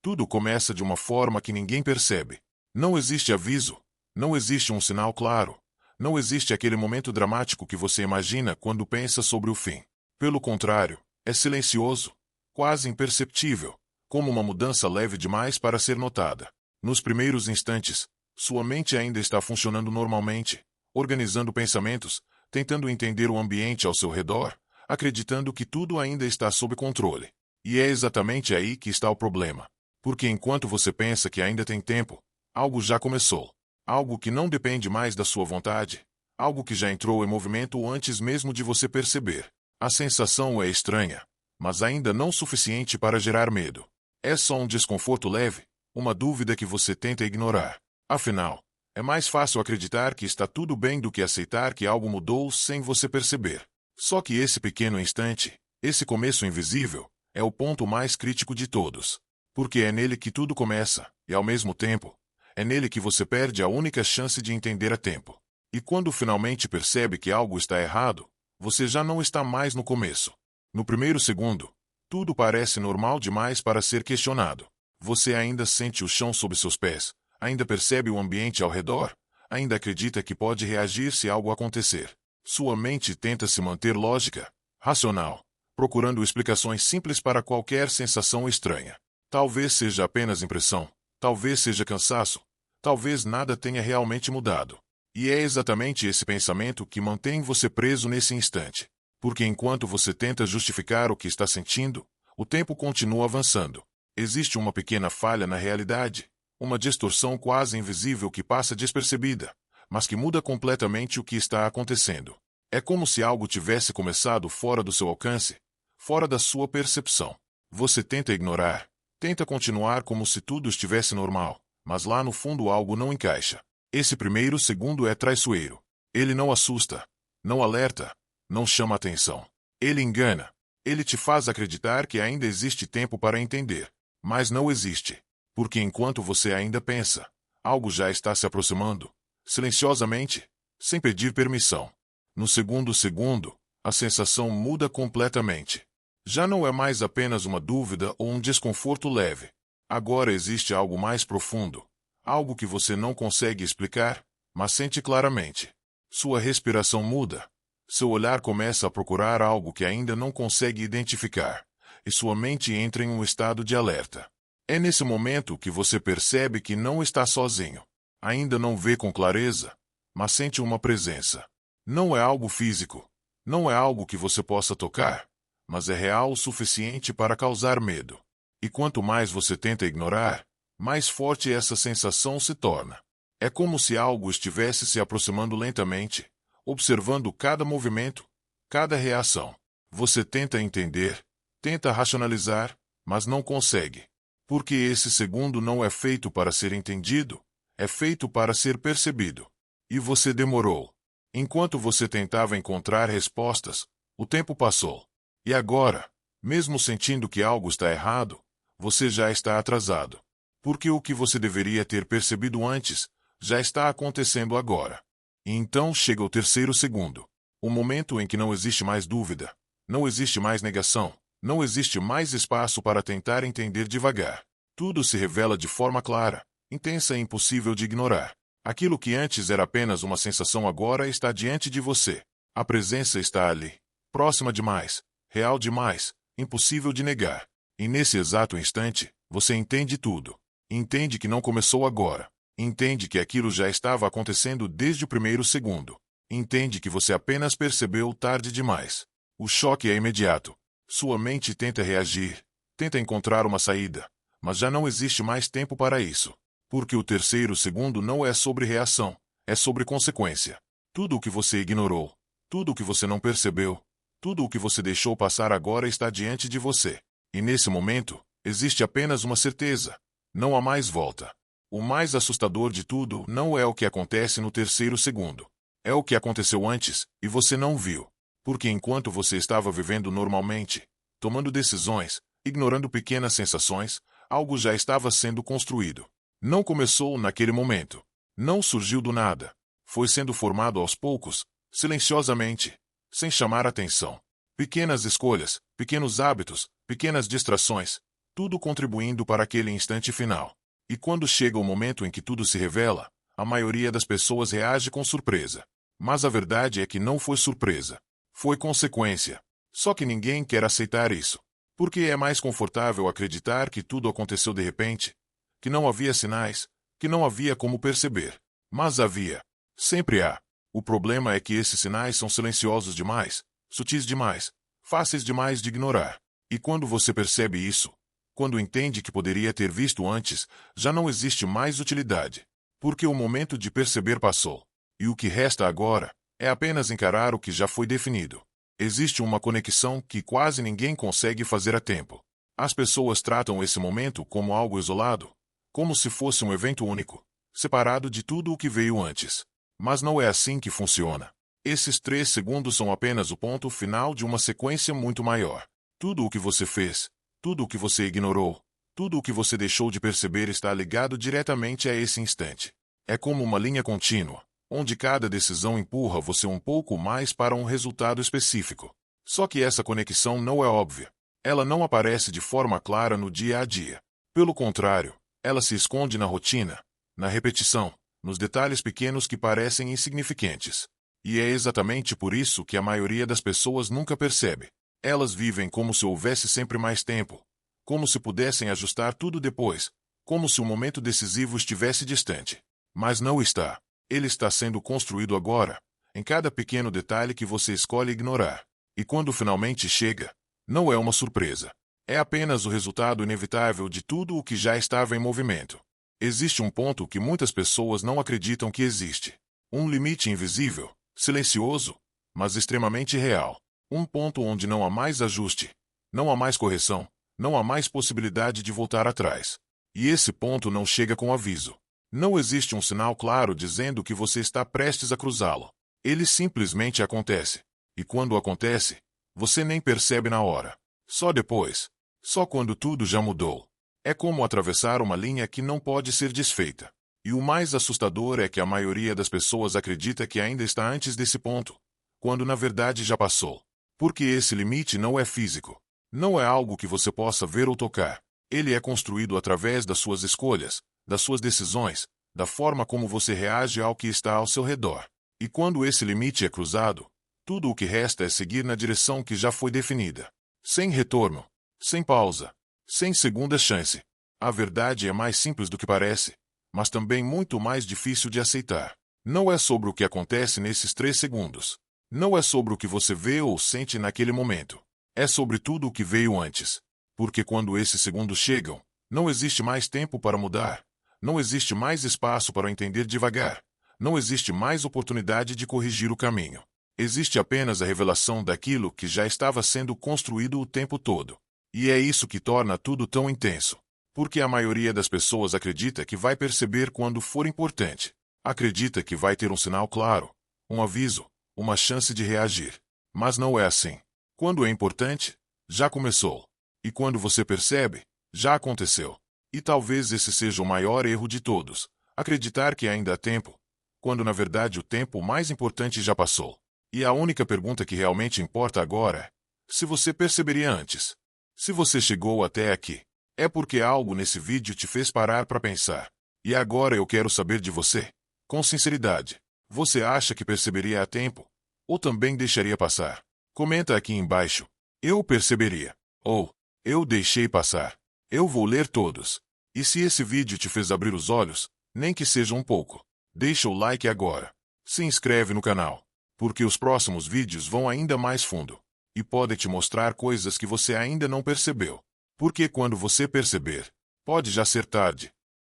Tudo começa de uma forma que ninguém percebe. Não existe aviso, não existe um sinal claro, não existe aquele momento dramático que você imagina quando pensa sobre o fim. Pelo contrário, é silencioso, quase imperceptível, como uma mudança leve demais para ser notada. Nos primeiros instantes, sua mente ainda está funcionando normalmente, organizando pensamentos, tentando entender o ambiente ao seu redor, acreditando que tudo ainda está sob controle. E é exatamente aí que está o problema. Porque enquanto você pensa que ainda tem tempo, algo já começou. Algo que não depende mais da sua vontade. Algo que já entrou em movimento antes mesmo de você perceber. A sensação é estranha, mas ainda não suficiente para gerar medo. É só um desconforto leve, uma dúvida que você tenta ignorar. Afinal, é mais fácil acreditar que está tudo bem do que aceitar que algo mudou sem você perceber. Só que esse pequeno instante, esse começo invisível, é o ponto mais crítico de todos. Porque é nele que tudo começa, e ao mesmo tempo, é nele que você perde a única chance de entender a tempo. E quando finalmente percebe que algo está errado, você já não está mais no começo. No primeiro segundo, tudo parece normal demais para ser questionado. Você ainda sente o chão sob seus pés, ainda percebe o ambiente ao redor, ainda acredita que pode reagir se algo acontecer. Sua mente tenta se manter lógica, racional, procurando explicações simples para qualquer sensação estranha. Talvez seja apenas impressão, talvez seja cansaço, talvez nada tenha realmente mudado. E é exatamente esse pensamento que mantém você preso nesse instante. Porque enquanto você tenta justificar o que está sentindo, o tempo continua avançando. Existe uma pequena falha na realidade, uma distorção quase invisível que passa despercebida, mas que muda completamente o que está acontecendo. É como se algo tivesse começado fora do seu alcance, fora da sua percepção. Você tenta ignorar, tenta continuar como se tudo estivesse normal, mas lá no fundo algo não encaixa. Esse primeiro segundo é traiçoeiro. Ele não assusta, não alerta, não chama atenção. Ele engana. Ele te faz acreditar que ainda existe tempo para entender. Mas não existe. Porque enquanto você ainda pensa, algo já está se aproximando, silenciosamente, sem pedir permissão. No segundo segundo, a sensação muda completamente. Já não é mais apenas uma dúvida ou um desconforto leve. Agora existe algo mais profundo. Algo que você não consegue explicar, mas sente claramente. Sua respiração muda. Seu olhar começa a procurar algo que ainda não consegue identificar. E sua mente entra em um estado de alerta. É nesse momento que você percebe que não está sozinho. Ainda não vê com clareza, mas sente uma presença. Não é algo físico. Não é algo que você possa tocar, mas é real o suficiente para causar medo. E quanto mais você tenta ignorar, mais forte essa sensação se torna. É como se algo estivesse se aproximando lentamente, observando cada movimento, cada reação. Você tenta entender, tenta racionalizar, mas não consegue. Porque esse segundo não é feito para ser entendido, é feito para ser percebido. E você demorou. Enquanto você tentava encontrar respostas, o tempo passou. E agora, mesmo sentindo que algo está errado, você já está atrasado. Porque o que você deveria ter percebido antes, já está acontecendo agora. E então chega o terceiro segundo. O momento em que não existe mais dúvida, não existe mais negação, não existe mais espaço para tentar entender devagar. Tudo se revela de forma clara, intensa e impossível de ignorar. Aquilo que antes era apenas uma sensação agora está diante de você. A presença está ali, próxima demais, real demais, impossível de negar. E nesse exato instante, você entende tudo. Entende que não começou agora. Entende que aquilo já estava acontecendo desde o primeiro segundo. Entende que você apenas percebeu tarde demais. O choque é imediato. Sua mente tenta reagir, tenta encontrar uma saída, mas já não existe mais tempo para isso. Porque o terceiro segundo não é sobre reação, é sobre consequência. Tudo o que você ignorou, tudo o que você não percebeu, tudo o que você deixou passar agora está diante de você. E nesse momento, existe apenas uma certeza. Não há mais volta. O mais assustador de tudo não é o que acontece no terceiro segundo. É o que aconteceu antes, e você não viu. Porque enquanto você estava vivendo normalmente, tomando decisões, ignorando pequenas sensações, algo já estava sendo construído. Não começou naquele momento. Não surgiu do nada. Foi sendo formado aos poucos, silenciosamente, sem chamar atenção. Pequenas escolhas, pequenos hábitos, pequenas distrações, tudo contribuindo para aquele instante final. E quando chega o momento em que tudo se revela, a maioria das pessoas reage com surpresa. Mas a verdade é que não foi surpresa. Foi consequência. Só que ninguém quer aceitar isso. Porque é mais confortável acreditar que tudo aconteceu de repente, que não havia sinais, que não havia como perceber. Mas havia. Sempre há. O problema é que esses sinais são silenciosos demais, sutis demais, fáceis demais de ignorar. E quando você percebe isso, quando entende que poderia ter visto antes, já não existe mais utilidade. Porque o momento de perceber passou. E o que resta agora é apenas encarar o que já foi definido. Existe uma conexão que quase ninguém consegue fazer a tempo. As pessoas tratam esse momento como algo isolado, como se fosse um evento único, separado de tudo o que veio antes. Mas não é assim que funciona. Esses 3 segundos são apenas o ponto final de uma sequência muito maior. Tudo o que você fez, tudo o que você ignorou, tudo o que você deixou de perceber está ligado diretamente a esse instante. É como uma linha contínua, onde cada decisão empurra você um pouco mais para um resultado específico. Só que essa conexão não é óbvia. Ela não aparece de forma clara no dia a dia. Pelo contrário, ela se esconde na rotina, na repetição, nos detalhes pequenos que parecem insignificantes. E é exatamente por isso que a maioria das pessoas nunca percebe. Elas vivem como se houvesse sempre mais tempo, como se pudessem ajustar tudo depois, como se o momento decisivo estivesse distante. Mas não está. Ele está sendo construído agora, em cada pequeno detalhe que você escolhe ignorar. E quando finalmente chega, não é uma surpresa. É apenas o resultado inevitável de tudo o que já estava em movimento. Existe um ponto que muitas pessoas não acreditam que existe. Um limite invisível, silencioso, mas extremamente real. Um ponto onde não há mais ajuste, não há mais correção, não há mais possibilidade de voltar atrás. E esse ponto não chega com aviso. Não existe um sinal claro dizendo que você está prestes a cruzá-lo. Ele simplesmente acontece. E quando acontece, você nem percebe na hora. Só depois. Só quando tudo já mudou. É como atravessar uma linha que não pode ser desfeita. E o mais assustador é que a maioria das pessoas acredita que ainda está antes desse ponto, quando na verdade já passou. Porque esse limite não é físico. Não é algo que você possa ver ou tocar. Ele é construído através das suas escolhas, das suas decisões, da forma como você reage ao que está ao seu redor. E quando esse limite é cruzado, tudo o que resta é seguir na direção que já foi definida. Sem retorno, sem pausa, sem segunda chance. A verdade é mais simples do que parece, mas também muito mais difícil de aceitar. Não é sobre o que acontece nesses 3 segundos. Não é sobre o que você vê ou sente naquele momento. É sobre tudo o que veio antes. Porque quando esses segundos chegam, não existe mais tempo para mudar. Não existe mais espaço para entender devagar. Não existe mais oportunidade de corrigir o caminho. Existe apenas a revelação daquilo que já estava sendo construído o tempo todo. E é isso que torna tudo tão intenso. Porque a maioria das pessoas acredita que vai perceber quando for importante. Acredita que vai ter um sinal claro, um aviso, uma chance de reagir. Mas não é assim. Quando é importante, já começou. E quando você percebe, já aconteceu. E talvez esse seja o maior erro de todos, acreditar que ainda há tempo, quando na verdade o tempo mais importante já passou. E a única pergunta que realmente importa agora é: se você perceberia antes? Se você chegou até aqui, é porque algo nesse vídeo te fez parar para pensar. E agora eu quero saber de você, com sinceridade. Você acha que perceberia a tempo? Ou também deixaria passar? Comenta aqui embaixo. Eu perceberia. Ou, eu deixei passar. Eu vou ler todos. E se esse vídeo te fez abrir os olhos, nem que seja um pouco, deixa o like agora. Se inscreve no canal, porque os próximos vídeos vão ainda mais fundo. E podem te mostrar coisas que você ainda não percebeu. Porque quando você perceber, pode já ser tarde.